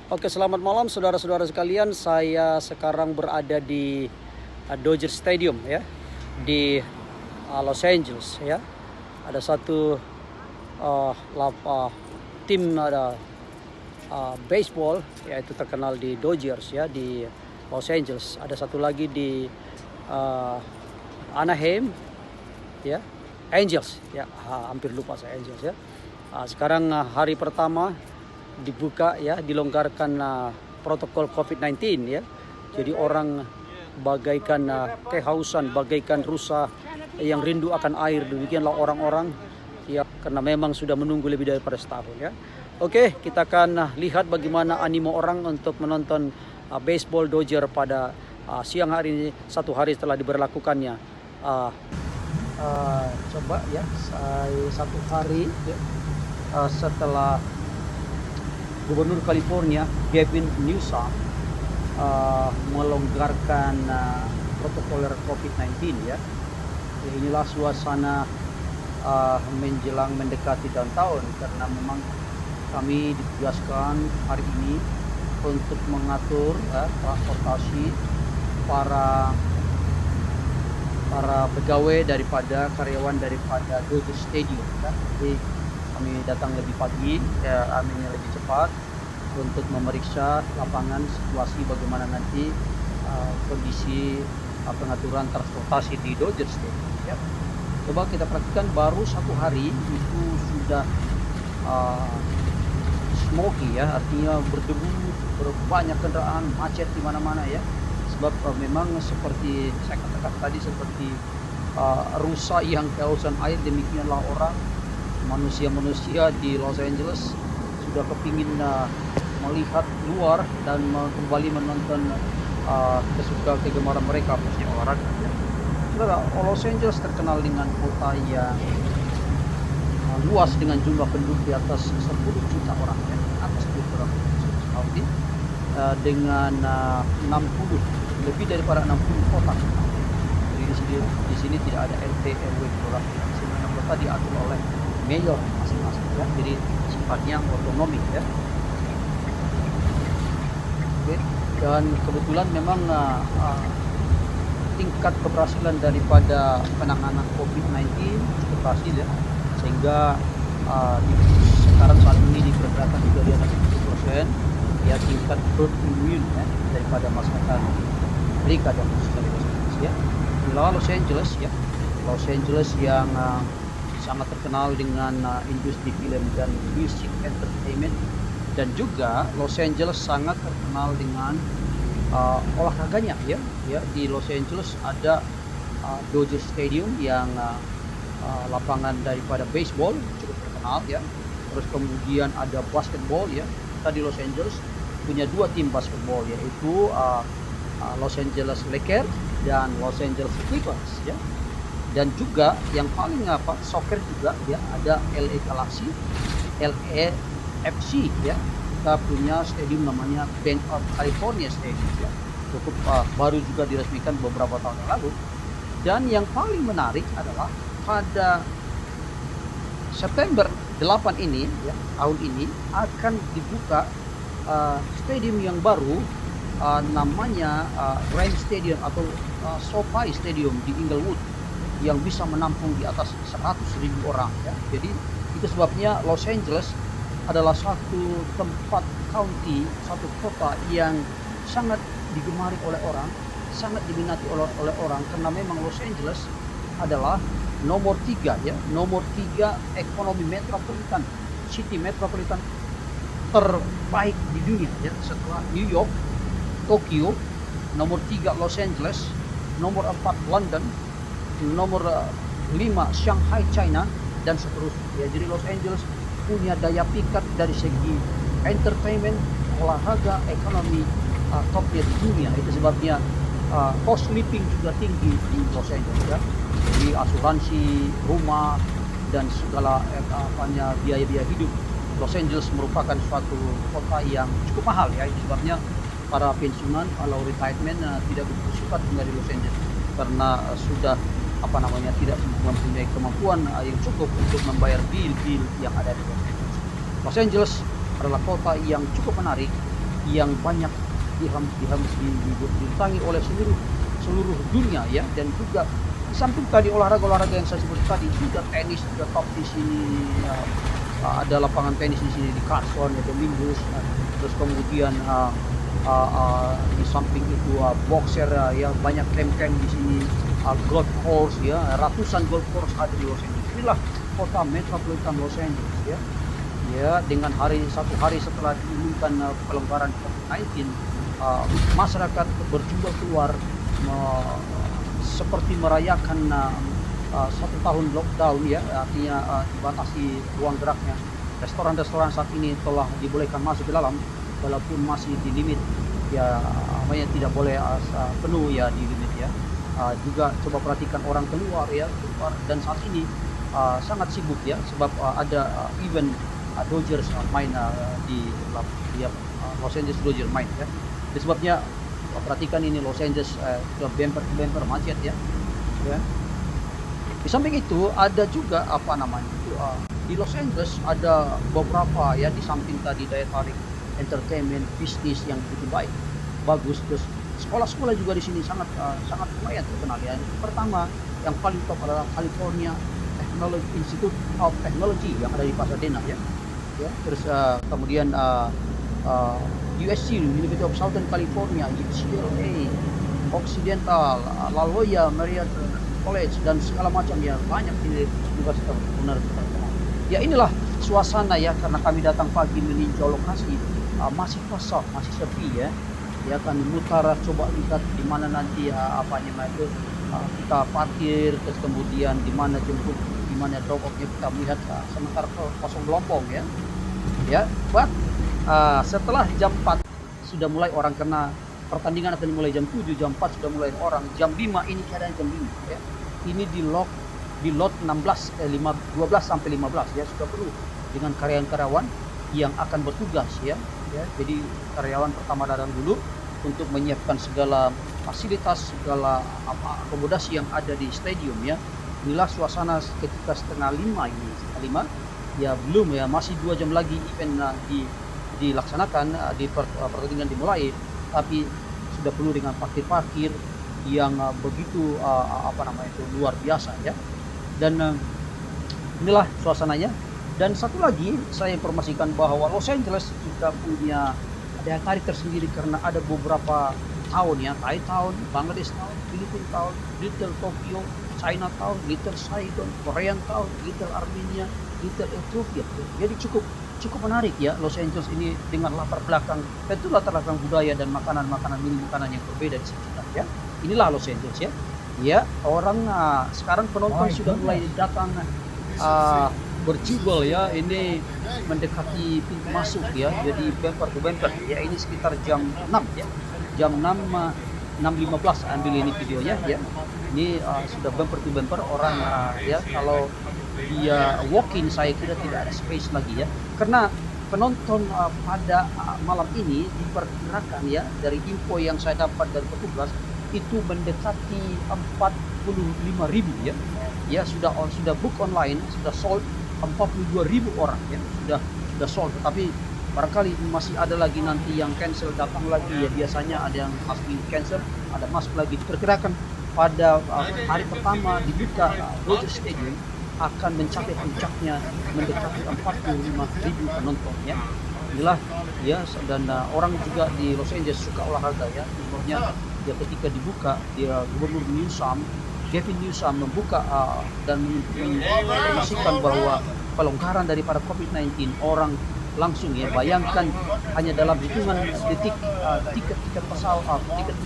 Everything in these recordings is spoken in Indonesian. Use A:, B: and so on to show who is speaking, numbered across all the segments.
A: Oke, selamat malam saudara-saudara sekalian. Saya sekarang berada di Dodger Stadium ya, di Los Angeles ya. Ada satu tim baseball yaitu terkenal di Dodgers ya di Los Angeles. Ada satu lagi di Anaheim ya, Angels ya. Hampir lupa saya Angels ya. Sekarang hari pertama dibuka ya, dilonggarkan protokol COVID-19 ya. Jadi orang bagaikan kehausan, bagaikan rusa yang rindu akan air. Demikianlah orang-orang ya, karena memang sudah menunggu lebih daripada setahun ya. Oke, kita akan lihat bagaimana animo orang untuk menonton baseball Dodger pada siang hari ini, satu hari setelah diberlakukannya. Coba ya, satu hari ya, setelah Gubernur California Gavin Newsom melonggarkan protokol COVID-19 ya. Inilah suasana menjelang mendekati tahun karena memang kami ditugaskan hari ini untuk mengatur transportasi para pegawai daripada karyawan daripada Dodger Stadium ya. Jadi kami datang lebih pagi, aminnya lebih cepat untuk memeriksa lapangan situasi bagaimana nanti kondisi pengaturan transportasi di Dodger Stadium ya. Coba kita perhatikan, baru satu hari itu sudah smoky ya, artinya berdebu, banyak kendaraan, macet di mana-mana ya. Sebab memang seperti saya katakan tadi, seperti rusa yang kehausan air, demikianlah orang manusia-manusia di Los Angeles sudah kepingin melihat luar dan kembali menonton kegemaran mereka, khususnya olahraga ya. Saudara, Los Angeles terkenal dengan kota yang luas dengan jumlah penduduk di atas 10 juta orang ya, atas 10 juta orang dengan 60 lebih daripada 60 kota. Jadi di sini tidak ada RT RW kelurahan, semua kota diatur oleh mayor masing-masing ya, jadi sifatnya otonomi ya. Oke. Dan kebetulan memang tingkat keberhasilan daripada penanganan COVID-19 cukup berhasil ya, sehingga sekarang saat ini diperkirakan juga di atas 70% ya tingkat herd immunity ya, daripada masyarakat Amerika dan khususnya di Los Angeles ya. Inilah Los Angeles ya, Los Angeles yang sangat terkenal dengan industri film dan music entertainment, dan juga Los Angeles sangat terkenal dengan olahraganya ya. Di Los Angeles ada Dodger Stadium yang lapangan daripada baseball cukup terkenal ya. Terus kemudian ada basketball ya. Kita di Los Angeles punya dua tim basketball, yaitu Los Angeles Lakers dan Los Angeles Clippers ya. Dan juga yang paling soccer juga ya, ada LA Galaxy, LAFC ya. Kita punya stadium namanya Bank of California Stadium ya. Cukup baru juga diresmikan beberapa tahun yang lalu. Dan yang paling menarik adalah pada September 8 ini ya, tahun ini akan dibuka stadium yang baru, namanya Rams Stadium atau SoFi Stadium di Inglewood, yang bisa menampung di atas 100.000 orang ya. Jadi itu sebabnya Los Angeles adalah satu tempat county, satu kota yang sangat digemari oleh orang, sangat diminati oleh orang, karena memang Los Angeles adalah nomor 3 ya, nomor 3 ekonomi metropolitan, city metropolitan terbaik di dunia ya, setelah New York, Tokyo, nomor 3 Los Angeles, nomor 4 London, nomor 5 Shanghai China, dan seterusnya ya. Jadi Los Angeles punya daya pikat dari segi entertainment, olahraga, ekonomi topnya di dunia. Itu sebabnya cost living juga tinggi di Los Angeles ya. Jadi asuransi rumah dan segala biaya-biaya hidup, Los Angeles merupakan suatu kota yang cukup mahal ya. Itu sebabnya para pensiunan kalau retirement tidak begitu suka tinggal di Los Angeles karena sudah tidak mempunyai kemampuan yang cukup untuk membayar bil-bil yang ada di Los Angeles. Los Angeles adalah kota yang cukup menarik yang banyak didatangi oleh seluruh dunia ya, dan juga di samping tadi olahraga yang saya sebut tadi juga tenis juga top di sini ya. Ada lapangan tenis di sini di Carson ya, Dominguez, terus kemudian di samping itu boxer ya, banyak camp di sini, golf course ya, ratusan golf course ada di Los Angeles. Inilah kota metropolitan Los Angeles ya. Ya, dengan satu hari setelah diumumkan pelonggaran COVID-19, masyarakat berjumlah keluar seperti merayakan 1 tahun lockdown ya, artinya dibatasi ruang geraknya. Restoran-restoran saat ini telah dibolehkan masuk ke dalam, walaupun masih di limit ya, tidak boleh penuh ya, di limit ya. Juga coba perhatikan orang keluar dan saat ini sangat sibuk ya, sebab ada event Dodgers main di Los Angeles Dodgers main ya. Sebabnya perhatikan ini Los Angeles sudah bumper macet ya. Di samping itu ada juga di Los Angeles ada beberapa ya, di samping tadi daya tarik entertainment bisnis yang begitu bagus, terus sekolah-sekolah juga di sini sangat lumayan terkenal ya. Pertama yang paling top adalah California Institute of Technology yang ada di Pasadena ya. Terus kemudian USC, University of Southern California, UCLA, Occidental, La Jolla Marriott College, dan segala macam ya, banyak di universitas terkenal. Ya, inilah suasana ya, karena kami datang pagi meninjau lokasi, masih kosong, masih sepi ya. Ya, kami mutar coba lihat di mana nanti kita parkir, terus kemudian di mana jemput, di mana drop off-nya kita melihat sementara kosong gelombang ya. But setelah jam 4 sudah mulai orang, karena pertandingan akan dimulai jam 7, jam 4 sudah mulai orang, jam 5 ini keadaan jam 5 ya. Ini di lot 12 sampai 15 ya, sudah penuh dengan karyawan-karyawan yang akan bertugas ya. Jadi karyawan pertama datang dulu untuk menyiapkan segala fasilitas, segala akomodasi yang ada di stadium ya. Inilah suasana ketika setengah 5 ini, setengah 5 ya, belum ya, masih 2 jam lagi event dilaksanakan, pertandingan dimulai, tapi sudah penuh dengan parkir yang begitu luar biasa ya. Dan inilah suasananya. Dan satu lagi saya informasikan bahwa Los Angeles juga punya daya tarik tersendiri, karena ada beberapa tahun ya, Thai Town, Bangladesh Town, Philippine Town, Little Tokyo, China Town, Little Saigon, Korean Town, Little Armenia, Little Ethiopia. Jadi cukup menarik ya Los Angeles ini, dengan latar belakang budaya dan makanan yang berbeda di sini ya. Inilah Los Angeles ya. Ya, orang sekarang penonton sudah mulai datang berjubel ya, ini mendekati pintu masuk ya, jadi bumper to bumper ya. Ini sekitar jam 6 ya, jam 6.15 ambil ini videonya ya. Ini sudah bumper to bumper orang ya. Kalau dia walk-in saya kira tidak ada space lagi ya, karena penonton pada malam ini diperkirakan ya, dari info yang saya dapat dari petugas itu mendekati 45.000 ya. Sudah book online, sudah sold 42.000 orang ya, sudah sold. Tapi barangkali masih ada lagi nanti yang cancel, datang lagi ya. Biasanya ada yang masih cancel, ada masuk lagi. Diperkirakan pada hari pertama dibuka Dodger Stadium akan mencapai puncaknya mendekati 45.000 penonton ya. Inilah ya, dan orang juga di Los Angeles suka olahraga ya. Contohnya ya, ketika dibuka dia, Gubernur Gavin Newsom membuka dan menginformasikan bahwa pelonggaran daripada COVID-19, orang langsung ya, bayangkan hanya dalam hitungan detik tiket pesawat, tiket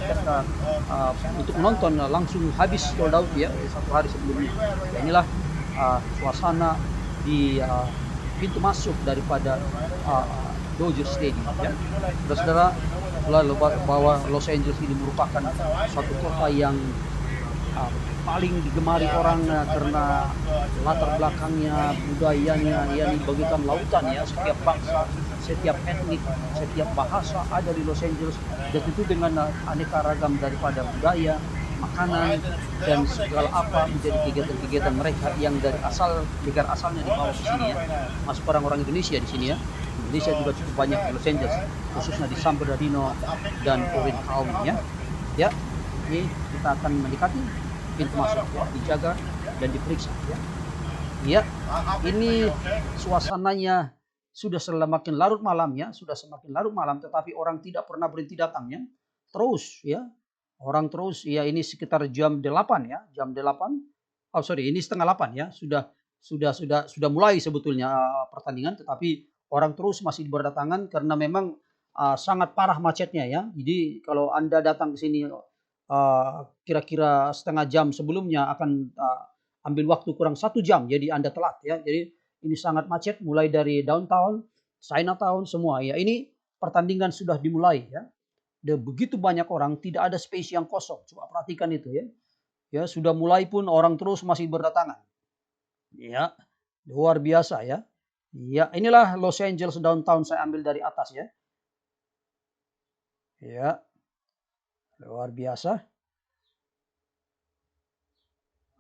A: untuk menonton langsung habis sold out ya, 1 hari sebelumnya. Ya, inilah suasana di pintu masuk daripada Dodger Stadium ya. Saudara, bahwa Los Angeles ini merupakan suatu kota yang paling digemari orang karena latar belakangnya, budayanya yang bagaikan lautan ya. Setiap bangsa, setiap etnik, setiap bahasa ada di Los Angeles, dan tentu dengan aneka ragam daripada budaya, makanan, dan segala apa menjadi kegiatan-kegiatan mereka yang dari negara asalnya dibawa ke sini ya, masuk orang-orang Indonesia di sini ya. Indonesia juga cukup banyak di Los Angeles, khususnya di San Bernardino dan Orange County ya. Ya, ini kita akan mendekati pintu masuk ya, dijaga dan diperiksa ya. Ya, ini suasananya sudah semakin larut malam ya, sudah semakin larut malam, tetapi orang tidak pernah berhenti datangnya. Terus ya, orang terus ya, ini sekitar jam 8 ya, jam 8. Oh sorry, ini setengah 8 ya, sudah mulai sebetulnya pertandingan, tetapi orang terus masih berdatangan karena memang sangat parah macetnya ya. Jadi kalau Anda datang ke sini kira-kira setengah jam sebelumnya akan ambil waktu kurang 1 jam, jadi Anda telat ya. Jadi ini sangat macet mulai dari downtown, Chinatown semua ya. Ini pertandingan sudah dimulai ya. Ada begitu banyak orang, tidak ada space yang kosong. Coba perhatikan itu ya. Ya, sudah mulai pun orang terus masih berdatangan. Ya, luar biasa ya. Ya, inilah Los Angeles downtown, saya ambil dari atas ya. Ya, luar biasa.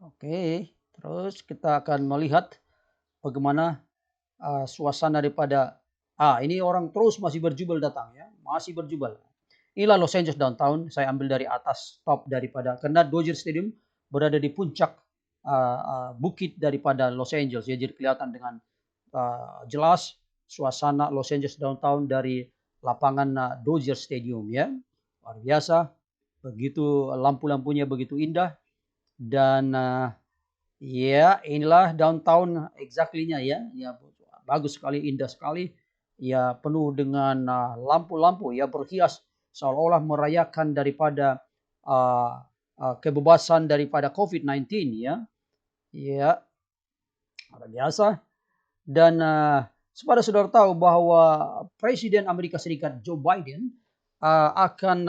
A: Oke, terus kita akan melihat bagaimana suasana daripada ini orang terus masih berjubel datang ya, masih berjubel. Inilah Los Angeles downtown, saya ambil dari atas top daripada, karena Dodger Stadium berada di puncak bukit daripada Los Angeles ya, jadi kelihatan dengan jelas suasana Los Angeles downtown dari lapangan Dodger Stadium ya. Luar biasa, begitu lampu-lampunya begitu indah dan ya inilah downtown exactly-nya ya. Ya bagus sekali, indah sekali. Ya penuh dengan lampu-lampu ya, berhias seolah-olah merayakan daripada kebebasan daripada COVID-19 ya. Ya, luar biasa. Dan saudara tahu bahwa Presiden Amerika Serikat Joe Biden akan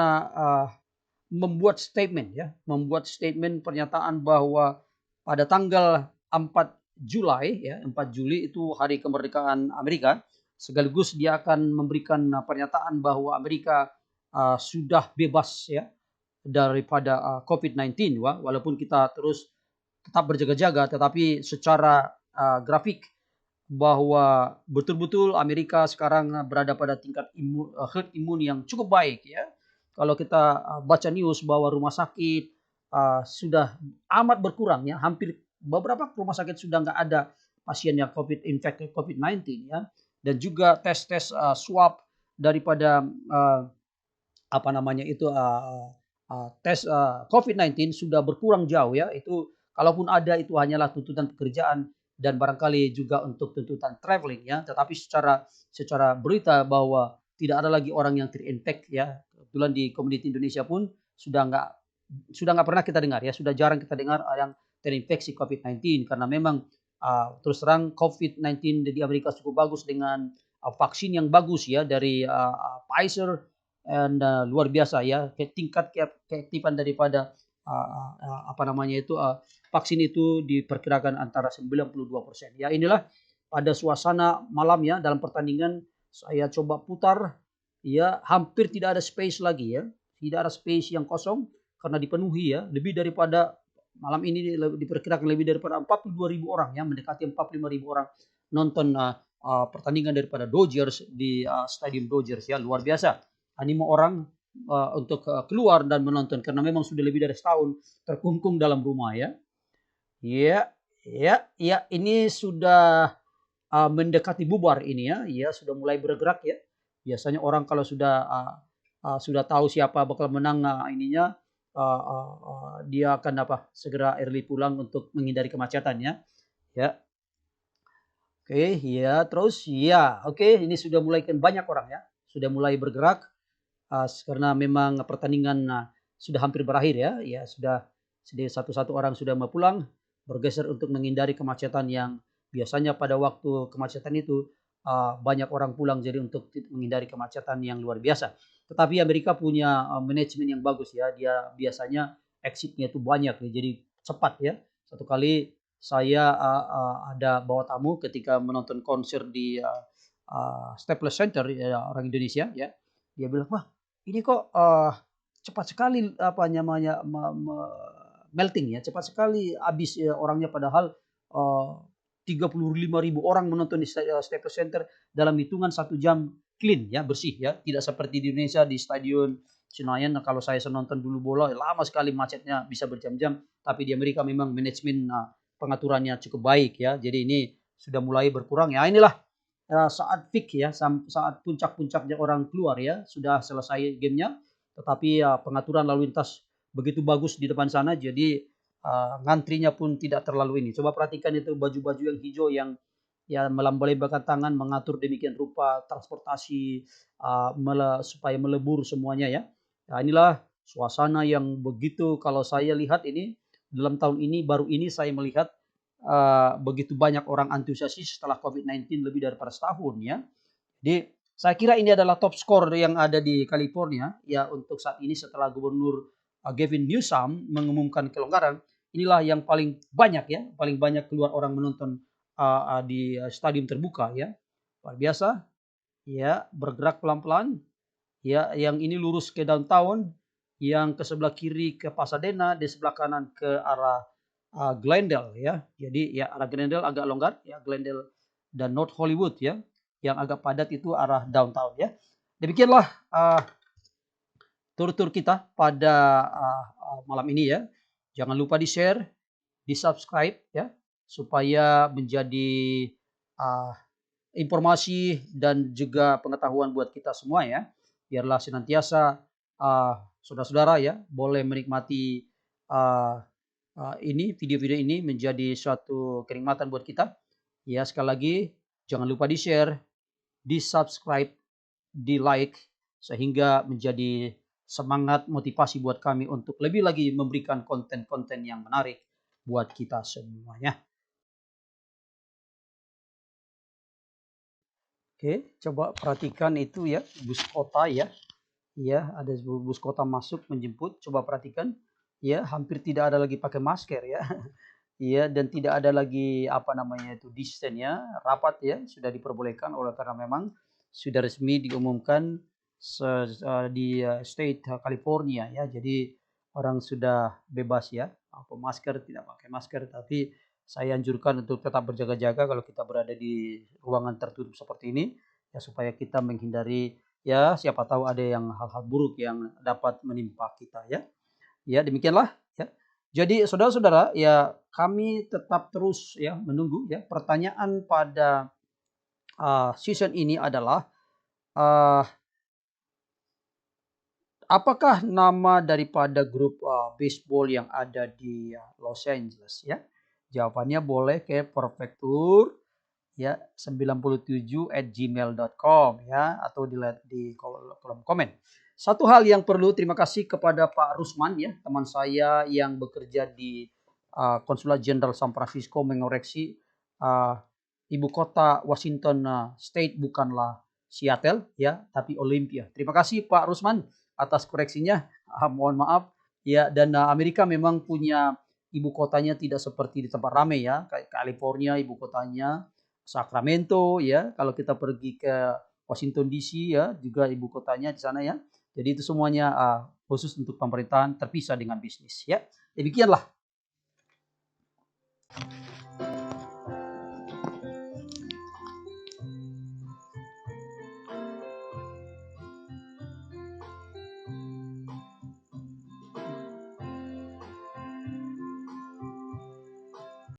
A: membuat statement ya, membuat statement pernyataan bahwa pada tanggal 4 Juli ya, 4 Juli itu hari kemerdekaan Amerika, sekaligus dia akan memberikan pernyataan bahwa Amerika sudah bebas ya daripada COVID-19 walaupun kita terus tetap berjaga-jaga, tetapi secara grafik bahwa betul-betul Amerika sekarang berada pada tingkat herd imun yang cukup baik ya. Kalau kita baca news bahwa rumah sakit sudah amat berkurang ya, hampir beberapa rumah sakit sudah nggak ada pasien yang infected COVID-19 ya, dan juga tes swab daripada tes COVID-19 sudah berkurang jauh ya. Itu kalaupun ada itu hanyalah tuntutan pekerjaan dan barangkali juga untuk tuntutan traveling ya, tetapi secara berita bahwa tidak ada lagi orang yang terinfek ya. Kebetulan di komuniti Indonesia pun sudah nggak pernah kita dengar ya, sudah jarang kita dengar yang terinfeksi COVID-19 karena memang terus terang COVID-19 di Amerika cukup bagus dengan vaksin yang bagus ya dari Pfizer, dan luar biasa ya, tingkat keaktifan daripada vaksin itu diperkirakan antara 92%. Ya, inilah pada suasana malam ya dalam pertandingan. Saya coba putar ya, hampir tidak ada space lagi ya. Tidak ada space yang kosong karena dipenuhi ya. Lebih daripada malam ini diperkirakan lebih daripada 42.000 orang ya, mendekati 45.000 orang nonton pertandingan daripada Dodgers di Stadium Dodgers ya. Luar biasa. Animo orang untuk keluar dan menonton karena memang sudah lebih dari setahun terkungkung dalam rumah ya. Ya, ini sudah mendekati bubar ini ya. Ya, sudah mulai bergerak ya. Biasanya orang kalau sudah tahu siapa bakal menang dia akan segera early pulang untuk menghindari kemacetan ya. Ya. Oke, ya, terus ya, oke, ini sudah mulai banyak orang ya. Sudah mulai bergerak karena memang pertandingan sudah hampir berakhir ya. Ya, sudah satu-satu orang sudah mau pulang, bergeser untuk menghindari kemacetan yang biasanya pada waktu kemacetan itu banyak orang pulang, jadi untuk menghindari kemacetan yang luar biasa. Tetapi Amerika punya manajemen yang bagus ya. Dia biasanya exitnya itu banyak ya, jadi cepat ya. Satu kali saya ada bawa tamu ketika menonton konser di Staples Center ya, orang Indonesia ya. Dia bilang, wah ini kok cepat sekali melting ya, cepat sekali habis orangnya, padahal 35.000 orang menonton di Staples Center dalam hitungan 1 jam clean ya, bersih ya. Tidak seperti di Indonesia di Stadion Senayan. Kalau saya nonton dulu bola lama sekali macetnya bisa berjam-jam, tapi di Amerika memang manajemen pengaturannya cukup baik ya. Jadi ini sudah mulai berkurang ya. Inilah saat peak ya, saat puncak-puncaknya orang keluar ya, sudah selesai gamenya, tetapi pengaturan lalu lintas begitu bagus di depan sana, jadi ngantrinya pun tidak terlalu ini. Coba perhatikan itu baju-baju yang hijau yang ya melambaikan tangan mengatur demikian rupa transportasi supaya melebur semuanya ya. Nah, inilah suasana yang begitu kalau saya lihat ini dalam tahun ini baru ini saya melihat begitu banyak orang antusiasi setelah COVID-19 lebih daripada setahun ya. Jadi saya kira ini adalah top skor yang ada di California ya untuk saat ini setelah Gubernur Gavin Newsom mengumumkan kelonggaran. Inilah yang paling banyak ya, paling banyak keluar orang menonton di stadium terbuka ya. Luar biasa ya, bergerak pelan-pelan ya, yang ini lurus ke downtown, yang ke sebelah kiri ke Pasadena, di sebelah kanan ke arah Glendale ya. Jadi ya arah Glendale agak longgar ya, Glendale dan North Hollywood ya. Yang agak padat itu arah downtown ya. Demikianlah tur-tur kita pada malam ini ya. Jangan lupa di-share, di-subscribe ya, supaya menjadi informasi dan juga pengetahuan buat kita semua ya. Biarlah senantiasa saudara-saudara ya boleh menikmati ini video-video ini menjadi suatu kenikmatan buat kita. Ya, sekali lagi jangan lupa di-share, di-subscribe, di-like sehingga menjadi semangat motivasi buat kami untuk lebih lagi memberikan konten-konten yang menarik buat kita semuanya. Oke, coba perhatikan itu ya, bus kota ya. Ya, ada bus kota masuk menjemput. Coba perhatikan ya, hampir tidak ada lagi pakai masker ya. Iya, dan tidak ada lagi apa namanya itu distance-nya, rapat ya, sudah diperbolehkan oleh karena memang sudah resmi diumumkan di state California ya. Jadi orang sudah bebas ya, apa masker tidak pakai masker, tapi saya anjurkan untuk tetap berjaga-jaga kalau kita berada di ruangan tertutup seperti ini ya, supaya kita menghindari ya siapa tahu ada yang hal-hal buruk yang dapat menimpa kita ya. Ya, demikianlah ya. Jadi saudara-saudara ya, kami tetap terus ya menunggu ya. Pertanyaan pada season ini adalah apakah nama daripada grup baseball yang ada di Los Angeles ya? Jawabannya boleh ke Perfectur ya 97@gmail.com ya, atau dilihat di kolom komen. Satu hal yang perlu terima kasih kepada Pak Rusman ya, teman saya yang bekerja di Konsulat Jenderal San Francisco mengoreksi ibu kota Washington State bukanlah Seattle ya, tapi Olympia. Terima kasih Pak Rusman atas koreksinya. Mohon maaf ya, dan Amerika memang punya ibu kotanya tidak seperti di tempat ramai ya, kayak California ibu kotanya Sacramento ya, kalau kita pergi ke Washington DC ya juga ibu kotanya di sana ya. Jadi itu semuanya khusus untuk pemerintahan, terpisah dengan bisnis ya. Demikianlah